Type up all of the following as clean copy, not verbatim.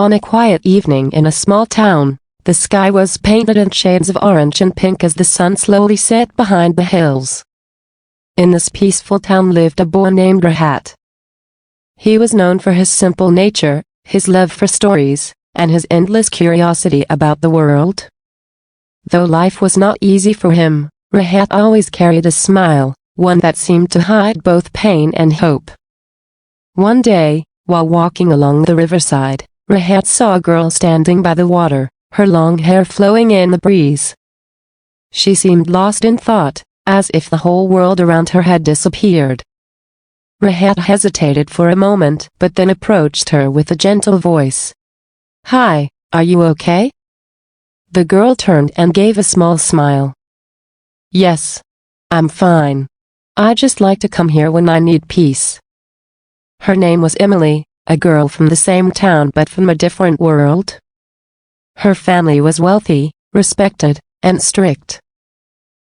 On a quiet evening in a small town, the sky was painted in shades of orange and pink as the sun slowly set behind the hills. In this peaceful town lived a boy named Rahat. He was known for his simple nature, his love for stories, and his endless curiosity about the world. Though life was not easy for him, Rahat always carried a smile, one that seemed to hide both pain and hope. One day, while walking along the riverside, Rahat saw a girl standing by the water, her long hair flowing in the breeze. She seemed lost in thought, as if the whole world around her had disappeared. Rahat hesitated for a moment but then approached her with a gentle voice. "Hi, are you okay?" The girl turned and gave a small smile. "Yes, I'm fine. I just like to come here when I need peace." Her name was Emily, a girl from the same town but from a different world. Her family was wealthy, respected, and strict.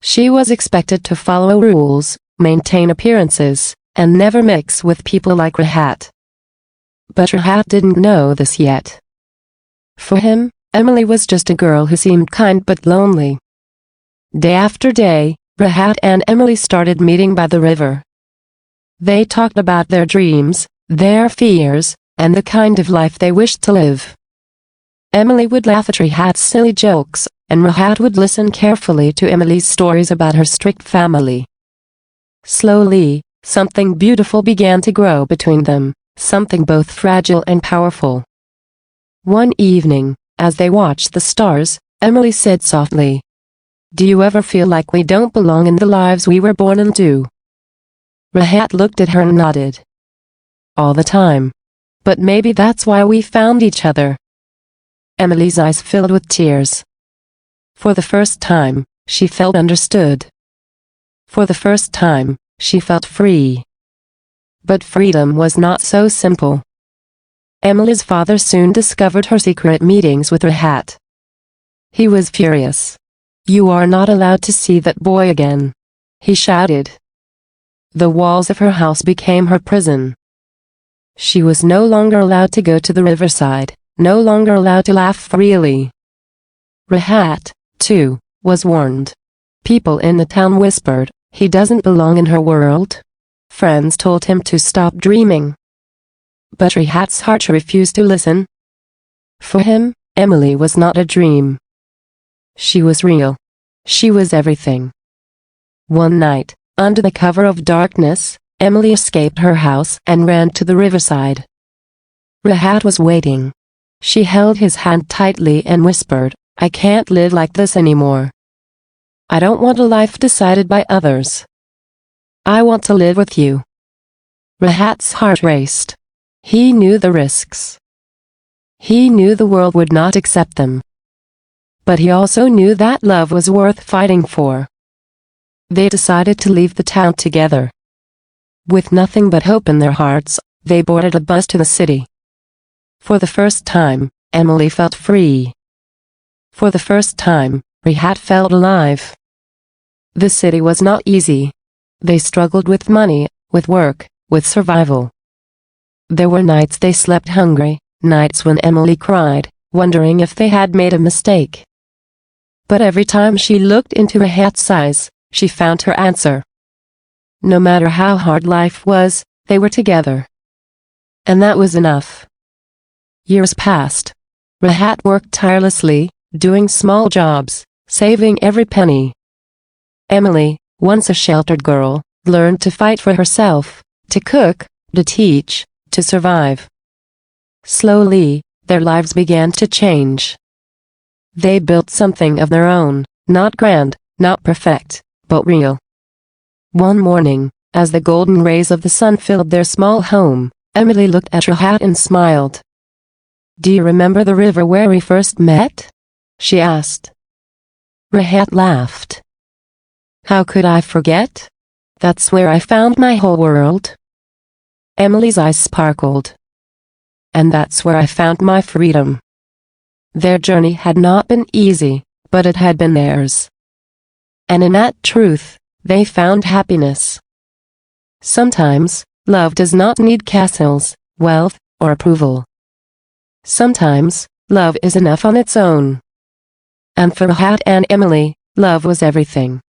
She was expected to follow rules, maintain appearances, and never mix with people like Rahat. But Rahat didn't know this yet. For him, Emily was just a girl who seemed kind but lonely. Day after day, Rahat and Emily started meeting by the river. They talked about their dreams, their fears, and the kind of life they wished to live. Emily would laugh at Rahat's silly jokes, and Rahat would listen carefully to Emily's stories about her strict family. Slowly, something beautiful began to grow between them, something both fragile and powerful. One evening, as they watched the stars, Emily said softly, "Do you ever feel like we don't belong in the lives we were born into?" Rahat looked at her and nodded. "All the time. But maybe that's why we found each other." Emily's eyes filled with tears. For the first time, she felt understood. For the first time, she felt free. But freedom was not so simple. Emily's father soon discovered her secret meetings with Rahat. He was furious. "You are not allowed to see that boy again," he shouted. The walls of her house became her prison. She was no longer allowed to go to the riverside, no longer allowed to laugh freely. Rahat, too, was warned. People in the town whispered, "He doesn't belong in her world." Friends told him to stop dreaming. But Rahat's heart refused to listen. For him, Emily was not a dream. She was real. She was everything. One night, under the cover of darkness, Emily escaped her house and ran to the riverside. Rahat was waiting. She held his hand tightly and whispered, "I can't live like this anymore. I don't want a life decided by others. I want to live with you." Rahat's heart raced. He knew the risks. He knew the world would not accept them. But he also knew that love was worth fighting for. They decided to leave the town together. With nothing but hope in their hearts, they boarded a bus to the city. For the first time, Emily felt free. For the first time, Rahat felt alive. The city was not easy. They struggled with money, with work, with survival. There were nights they slept hungry, nights when Emily cried, wondering if they had made a mistake. But every time she looked into Rahat's eyes, she found her answer. No matter how hard life was, they were together. And that was enough. Years passed. Rahat worked tirelessly, doing small jobs, saving every penny. Emily, once a sheltered girl, learned to fight for herself, to cook, to teach, to survive. Slowly, their lives began to change. They built something of their own, not grand, not perfect, but real. One morning, as the golden rays of the sun filled their small home, Emily looked at Rahat and smiled. "Do you remember the river where we first met?" she asked. Rahat laughed. "How could I forget? That's where I found my whole world." Emily's eyes sparkled. "And that's where I found my freedom." Their journey had not been easy, but it had been theirs. And in that truth, they found happiness. Sometimes, love does not need castles, wealth, or approval. Sometimes, love is enough on its own. And for Rahat and Emily, love was everything.